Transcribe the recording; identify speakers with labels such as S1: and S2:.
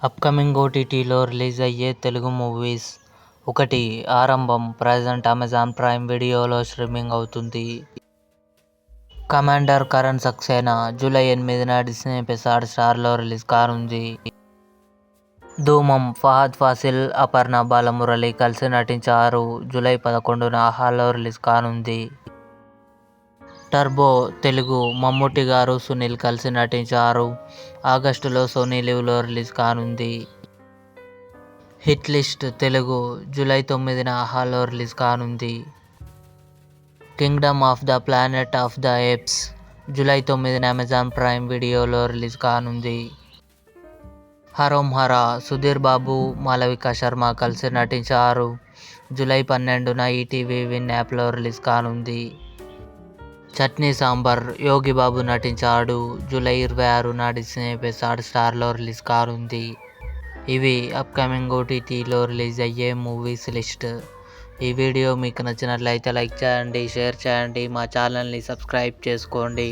S1: Upcoming ఓటీటీలో release అయ్యే Telugu movies. 1. Aarambham present Amazon Prime వీడియోలో స్ట్రీమింగ్ అవుతుంది. కమాండర్ కరణ్ సక్సేనా జూలై 8న డిస్నీ+ హాట్‌స్టార్లో రిలీజ్ కానుంది. ధూమం ఫహద్ ఫాసిల్, అపర్ణ బాలమురళి కలిసి నటించారు. జూలై 11న ఆహాలో రిలీజ్ కానుంది. టర్బో తెలుగు మమ్ముట్టి గారు, సునీల్ కలిసి నటించారు. ఆగస్టులో సోనీ లివ్లో రిలీజ్ కానుంది. హిట్ లిస్ట్ తెలుగు జూలై 9న ఆహాలో రిలీజ్ కానుంది. Kingdom of the planet of the apes July 9న అమెజాన్ ప్రైమ్ వీడియోలో రిలీజ్ కానుంది. హరోం హరా సుధీర్ బాబు, మాళవిక శర్మ కలిసి నటించారు. జూలై 12న ఈటీవీ విన్ యాప్లో రిలీజ్ కానుంది. చట్నీ సాంబార్ యోగి బాబు నటించాడు. జూలై 26న డిస్నీ+ హాట్‌స్టార్లో రిలీజ్ కానుంది. ఇవి అప్కమింగ్ ఓటీటీలో రిలీజ్ అయ్యే మూవీస్ లిస్ట్. ఈ వీడియో మీకు నచ్చినట్లయితే లైక్ చేయండి, షేర్ చేయండి, మా ఛానల్ని సబ్స్క్రైబ్ చేసుకోండి.